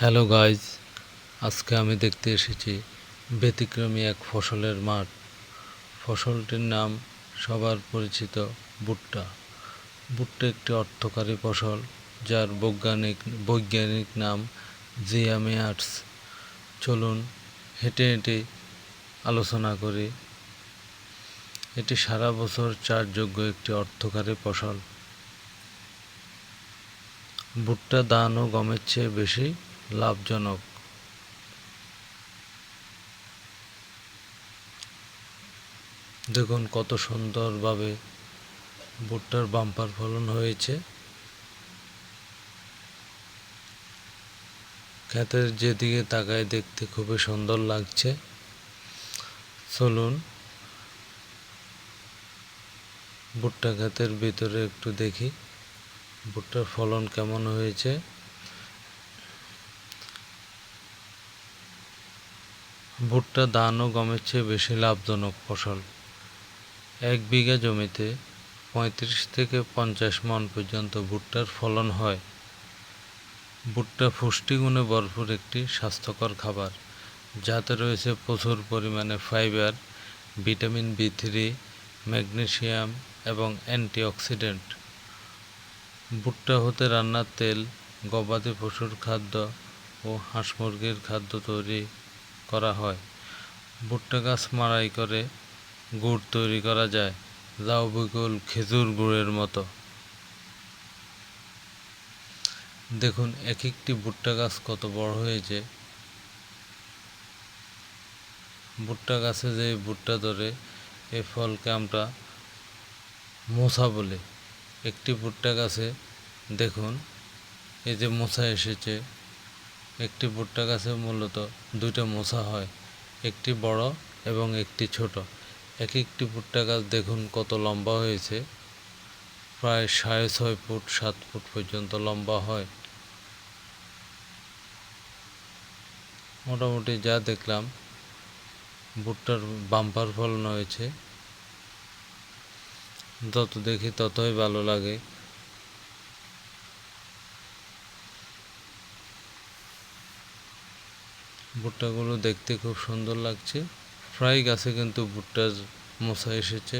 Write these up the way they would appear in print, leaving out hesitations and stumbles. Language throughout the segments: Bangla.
হ্যালো গাইজ, আজকে আমি দেখতে এসেছি ব্যতিক্রমী এক ফসলের মাঠ। ফসলটির নাম সবার পরিচিত ভুট্টা। ভুট্টা একটি অর্থকরী ফসল যার বৈজ্ঞানিক নাম জিয়ামিয়াটস। চলুন হেঁটে হেঁটে আলোচনা করি। এটি সারা বছর চাষযোগ্য একটি অর্থকরী ফসল। ভুট্টা ধান ও গমের চেয়ে বেশি লাভজনক। দেখুন কত সুন্দরভাবে ভুট্টার বাম্পার ফলন হয়েছে। ক্ষেতের যেদিকে তাকায় দেখতে খুবই সুন্দর লাগছে। চলুন ভুট্টা ক্ষেতের ভিতরে একটু দেখি ভুট্টার ফলন কেমন হয়েছে। ভুট্টা ধান ও গমের চেয়ে বেশি লাভজনক ফসল। 1 বিঘা জমিতে 35 থেকে 50 মণ পর্যন্ত ভুট্টার ফলন হয়। ভুট্টা পুষ্টিগুণে ভরপুর একটি স্বাস্থ্যকর খাবার, যাতে রয়েছে প্রচুর পরিমাণে ফাইবার, ভিটামিন B3, ম্যাগনেসিয়াম এবং অ্যান্টিঅক্সিডেন্ট। ভুট্টা হতে রান্নার তেল, গবাদি পশুর খাদ্য ও হাঁস মুরগির খাদ্য তৈরি করা হয়। ভুট্টা গাছ মাড়াই করে গুড় তৈরি করা যায়, যা অবিকল খেজুর গুড়ের মতো। দেখুন এক একটি ভুট্টা গাছ কত বড় হয়েছে। ভুট্টা গাছে যে ভুট্টা ধরে এ ফলকে আমরা মোচা বলি। একটি ভুট্টা গাছে দেখুন এই যে মোচা এসেছে। একটি ভুট্টা গাছে মূলত 2টা মোচা হয়, একটি বড় এবং একটি ছোট। এক একটি ভুট্টা গাছ দেখুন কত লম্বা হয়েছে, প্রায় 6.5 ফুট 7 ফুট পর্যন্ত লম্বা হয়। মোটামুটি যা দেখলাম ভুট্টার বাম্পার ফলন হয়েছে। যত দেখি ততই ভালো লাগে। ভুট্টাগুলো দেখতে খুব সুন্দর লাগছে। প্রায় গাছে কিন্তু ভুট্টার মোচা এসেছে।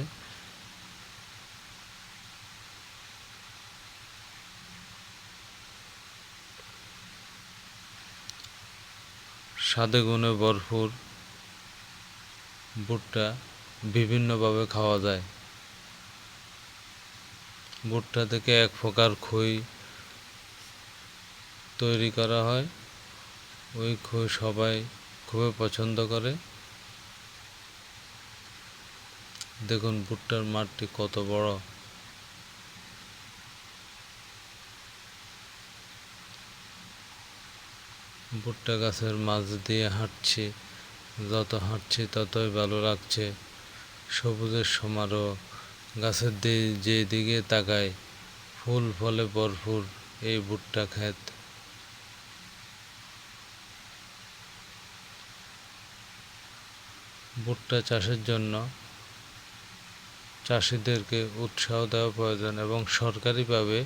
স্বাদে গুণে ভরপুর ভুট্টা বিভিন্নভাবে খাওয়া যায়। ভুট্টা থেকে এক প্রকার খই তৈরি করা হয়। ওই খই সবাই খুবই পছন্দ করে। দেখুন ভুট্টার মাঠটি কত বড়। ভুট্টা গাছের মাঝ দিয়ে হাঁটছি, যত হাঁটছি ততই ভালো লাগছে। সবুজের সমারোহ, গাছের যেদিকে তাকায় ফুল ফলে ভরপুর এই ভুট্টা ক্ষেত। ভুট্টা চাষের জন্য চাষিদেরকে উৎসাহ দেওয়া প্রয়োজন এবং সরকারিভাবে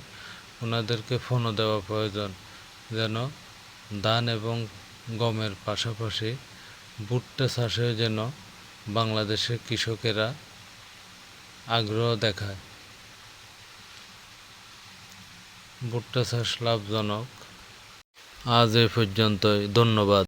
ওনাদেরকে ফোনও দেওয়া প্রয়োজন, যেন ধান এবং গমের পাশাপাশি ভুট্টা চাষে যেন বাংলাদেশের কৃষকেরা আগ্রহ দেখায়। ভুট্টা চাষ লাভজনক। আজ এ পর্যন্তই, ধন্যবাদ।